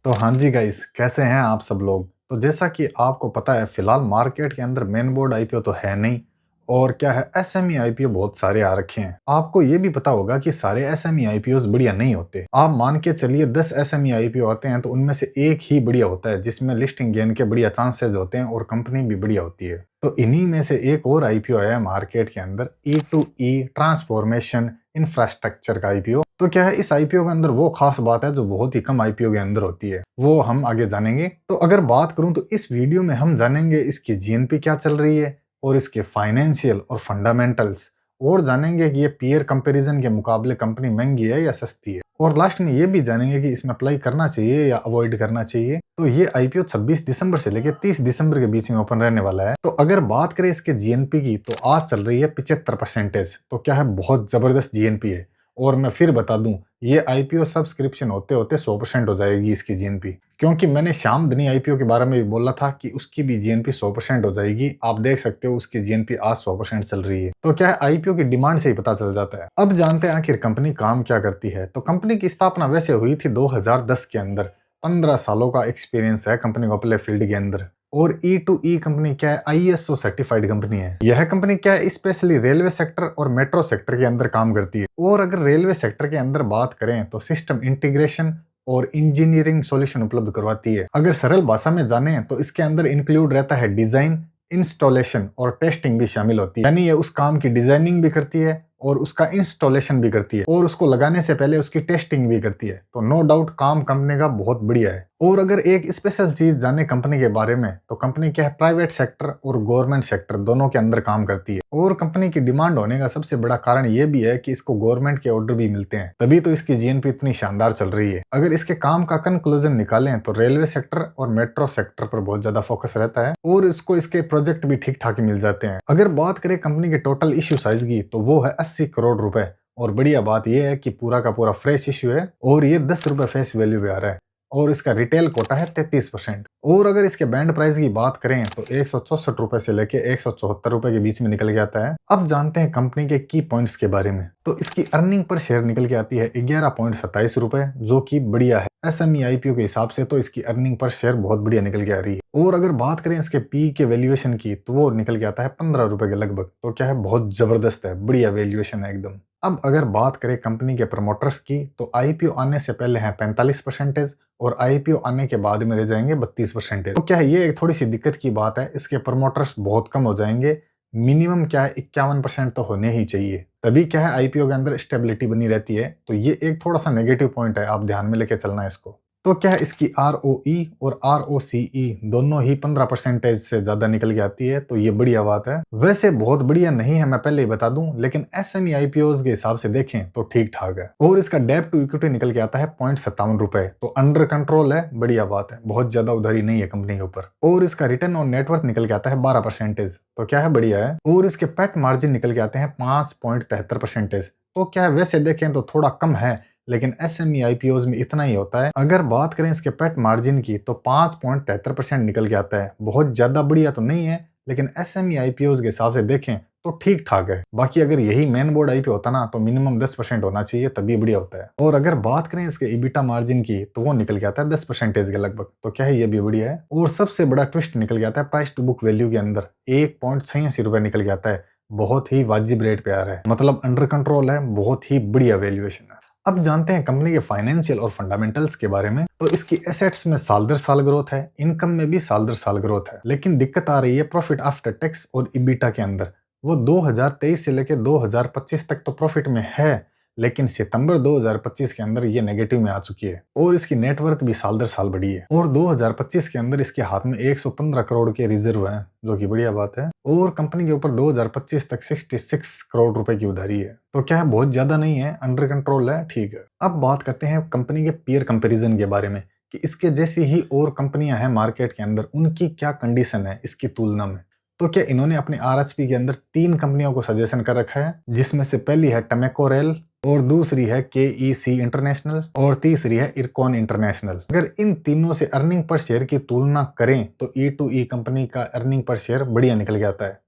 तो हाँ जी गाइस, कैसे हैं आप सब लोग। तो जैसा कि आपको पता है, फिलहाल मार्केट के अंदर मेन बोर्ड आईपीओ तो है नहीं, और क्या है, एसएमई आईपीओ बहुत सारे आ रखे हैं। आपको ये भी पता होगा कि सारे एसएमई आईपीओ बढ़िया नहीं होते। आप मान के चलिए 10 एसएमई आईपीओ आते हैं तो उनमें से एक ही बढ़िया होता है, जिसमें लिस्टिंग गेन के बढ़िया चांसेस होते हैं और कंपनी भी बढ़िया होती है। तो इन्हीं में से एक और आईपीओ आया है मार्केट के अंदर, ई टू ई ट्रांसफॉर्मेशन इंफ्रास्ट्रक्चर का आईपीओ। तो क्या है, इस आईपीओ के अंदर वो खास बात है जो बहुत ही कम आईपीओ के अंदर होती है, वो हम आगे जानेंगे। तो अगर बात करूं तो इस वीडियो में हम जानेंगे इसकी जीएनपी क्या चल रही है, और इसके फाइनेंशियल और फंडामेंटल्स, और जानेंगे कि ये पीयर कंपैरिजन के मुकाबले कंपनी महंगी है या सस्ती है, और लास्ट में ये भी जानेंगे कि इसमें अप्लाई करना चाहिए या अवॉइड करना चाहिए। तो ये आईपीओ 26 दिसंबर से लेकर 30 दिसंबर के बीच में ओपन रहने वाला है। तो अगर बात करें इसके जीएनपी की, तो आज चल रही है 75%। तो क्या है, बहुत जबरदस्त जीएनपी है। और मैं फिर बता दूं, ये आईपीओ सब्सक्रिप्शन होते होते 100% हो जाएगी इसकी जीएनपी, क्योंकि मैंने श्याम धनी आईपीओ के बारे में भी बोला था कि उसकी भी जीएनपी 100% हो जाएगी। आप देख सकते हो उसकी जीएनपी आज 100% चल रही है। तो क्या है, आईपीओ की डिमांड से ही पता चल जाता है। अब जानते हैं आखिर कंपनी काम क्या करती है। तो कंपनी की स्थापना वैसे हुई थी 2010 के अंदर। 15 सालों का एक्सपीरियंस है कंपनी को अपने फील्ड के अंदर। और ई टू ई कंपनी क्या है, आईएसओ सर्टिफाइड कंपनी है। यह कंपनी क्या है, स्पेशली रेलवे सेक्टर और मेट्रो सेक्टर के अंदर काम करती है। और अगर रेलवे सेक्टर के अंदर बात करें तो सिस्टम इंटीग्रेशन और इंजीनियरिंग सॉल्यूशन उपलब्ध करवाती है। अगर सरल भाषा में जाने तो इसके अंदर इंक्लूड रहता है डिजाइन, इंस्टॉलेशन और टेस्टिंग भी शामिल होती है। यानी ये उस काम की डिजाइनिंग भी करती है और उसका इंस्टॉलेशन भी करती है, और उसको लगाने से पहले उसकी टेस्टिंग भी करती है। तो नो डाउट काम कंपनी का बहुत बढ़िया है। और अगर एक स्पेशल चीज जाने कंपनी के बारे में, तो कंपनी क्या है, प्राइवेट सेक्टर और गवर्नमेंट सेक्टर दोनों के अंदर काम करती है। और कंपनी की डिमांड होने का सबसे बड़ा कारण यह भी है कि इसको गवर्नमेंट के ऑर्डर भी मिलते हैं, तभी तो इसकी जीएनपी इतनी शानदार चल रही है। अगर इसके काम का कंक्लूजन निकालें तो रेलवे सेक्टर और मेट्रो सेक्टर पर बहुत ज्यादा फोकस रहता है, और इसको इसके प्रोजेक्ट भी ठीक ठाक मिल जाते हैं। अगर बात करें कंपनी के टोटल इश्यू साइज की, तो वो है 80 करोड़ रुपए। और बढ़िया बात यह है कि पूरा का पूरा फ्रेश इश्यू है, और ये 10 रुपए फेस वैल्यू पे आ रहा है, और इसका रिटेल कोटा है 33%। और अगर इसके बैंड प्राइस की बात करें तो 164 रुपए से लेके 174 रुपए के बीच में निकल के आता है। अब जानते हैं कंपनी के की पॉइंट्स के बारे में। तो इसकी अर्निंग पर शेयर निकल के आती है 11.27 रुपए, जो कि बढ़िया है। एसएमई आईपीओ के हिसाब से तो इसकी अर्निंग पर शेयर बहुत बढ़िया निकल के आ रही है। और अगर बात करें इसके पी के वैल्यूएशन की, तो वो निकल के आता है 15 रुपए के लगभग। तो क्या है, बहुत जबरदस्त है, बढ़िया वैल्यूएशन है एकदम। अब अगर बात करें कंपनी के प्रमोटर्स की, तो आईपीओ आने से पहले है 45% और आईपीओ आने के बाद में रह जाएंगे 32%। तो क्या है, ये एक थोड़ी सी दिक्कत की बात है, इसके प्रमोटर्स बहुत कम हो जाएंगे। मिनिमम क्या है, 51% तो होने ही चाहिए, तभी क्या है आईपीओ के अंदर स्टेबिलिटी बनी रहती है। तो ये एक थोड़ा सा नेगेटिव पॉइंट है, आप ध्यान में लेके चलना है इसको। तो क्या है, इसकी आरओई और आरओसीई दोनों ही 15% से ज्यादा निकल के आती है, तो ये बढ़िया बात है। वैसे बहुत बढ़िया नहीं है, मैं पहले ही बता दूं, लेकिन एसएमई आईपीओज के हिसाब से देखें तो ठीक ठाक है। और इसका डेब्ट टू इक्विटी निकल के आता है 0.57 रुपए, तो अंडर कंट्रोल है, बढ़िया बात है, बहुत ज्यादा उधारी नहीं है कंपनी के ऊपर। और इसका रिटर्न ऑन नेटवर्थ निकल के आता है 12%, तो क्या है, बढ़िया है। और इसके पेट मार्जिन निकल के आते हैं 5.73%। तो क्या है, वैसे देखें तो थोड़ा कम है, लेकिन एसएमई आईपीओज में इतना ही होता है। अगर बात करें इसके पेट मार्जिन की, तो 5.73% निकल के आता है, बहुत ज्यादा बढ़िया तो नहीं है, लेकिन एसएमई आईपीओज के हिसाब से देखें तो ठीक ठाक है। बाकी अगर यही मेन बोर्ड आईपीओ होता ना, तो मिनिमम 10% होना चाहिए, तभी बढ़िया होता है। और अगर बात करें इसके इबिटा मार्जिन की, तो वो निकल के आता है 10% के लगभग, तो क्या है, ये भी बढ़िया है। और सबसे बड़ा ट्विस्ट निकल के आता है प्राइस टू बुक वैल्यू के अंदर, 1.86 रुपए निकल के आता है, बहुत ही वाजिब रेट पे आ रहा है, मतलब अंडर कंट्रोल है, बहुत ही बढ़िया वैल्यूएशन है। अब जानते हैं कंपनी के फाइनेंशियल और फंडामेंटल्स के बारे में। तो इसकी एसेट्स में साल दर साल ग्रोथ है, इनकम में भी साल दर साल ग्रोथ है, लेकिन दिक्कत आ रही है प्रॉफिट आफ्टर टैक्स और इबिटा के अंदर। वो 2023 से लेकर 2025 तक तो प्रॉफिट में है, लेकिन सितंबर 2025 के अंदर ये नेगेटिव में आ चुकी है। और इसकी नेटवर्थ भी साल दर साल बढ़ी है, और 2025 के अंदर इसके हाथ में 115 करोड़ के रिजर्व हैं, जो कि बढ़िया बात है। और कंपनी के ऊपर 2025 तक 66 करोड़ रुपए की उधारी है, तो क्या है, बहुत ज्यादा नहीं है, अंडर कंट्रोल है, ठीक है। अब बात करते हैं कंपनी के पीयर कंपैरिजन के बारे में, कि इसके जैसी ही और कंपनियां हैं मार्केट के अंदर, उनकी क्या कंडीशन है इसकी तुलना में। तो क्या इन्होंने अपने आरएचपी के अंदर 3 कंपनियों को सजेशन कर रखा है, जिसमें से पहली है टमेको रेल, और दूसरी है केईसी इंटरनेशनल, और तीसरी है इरकॉन इंटरनेशनल। अगर इन तीनों से अर्निंग पर शेयर की तुलना करें तो ई टू ई कंपनी का अर्निंग पर शेयर बढ़िया निकल के आता है।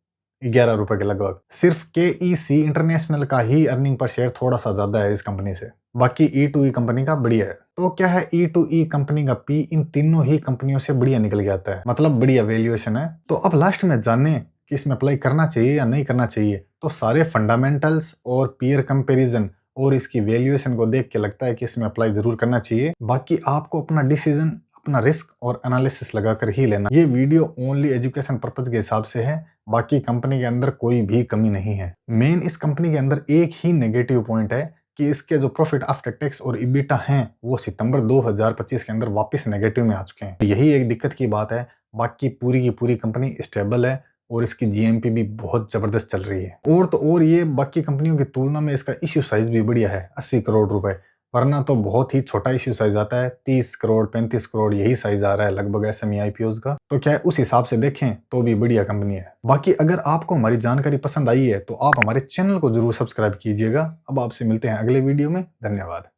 ₹11 के लगभग। सिर्फ KEC इंटरनेशनल का ही अर्निंग पर शेयर थोड़ा सा ज्यादा है इस कंपनी से, बाकी E2E कंपनी का बढ़िया है। तो क्या है, E2E कंपनी का P इन तीनों ही कंपनियों से बढ़िया निकल के आता है, मतलब बढ़िया वैल्यूएशन है। तो अब लास्ट में जाने कि इसमें अप्लाई करना चाहिए या नहीं करना चाहिए। तो सारे फंडामेंटल्स और पीयर कंपैरिजन और इसकी वैल्यूएशन को देख के लगता है कि इसमें अप्लाई जरूर करना चाहिए। बाकी आपको अपना डिसीजन, अपना रिस्क और एनालिसिस लगाकर ही लेना। ये वीडियो ओनली एजुकेशन पर्पज के हिसाब से है, बाकी कंपनी के अंदर कोई भी कमी नहीं है। मेन इस कंपनी के अंदर एक ही नेगेटिव पॉइंट है कि इसके जो प्रॉफिट आफ्टर टैक्स और इबिटा हैं वो सितंबर 2025 के अंदर वापस नेगेटिव में आ चुके हैं। यही एक दिक्कत की बात है, बाकी पूरी की पूरी कंपनी स्टेबल है और इसकी जीएमपी भी बहुत जबरदस्त चल रही है। और तो और ये बाकी कंपनियों की तुलना में इसका इश्यू साइज भी बढ़िया है, 80 करोड़ रुपए, वरना तो बहुत ही छोटा इश्यू साइज आता है, 30 करोड़ 35 करोड़ यही साइज आ रहा है लगभग एसएमई आईपीओज का। तो क्या है, उस हिसाब से देखें तो भी बढ़िया कंपनी है। बाकी अगर आपको हमारी जानकारी पसंद आई है तो आप हमारे चैनल को जरूर सब्सक्राइब कीजिएगा। अब आपसे मिलते हैं अगले वीडियो में। धन्यवाद।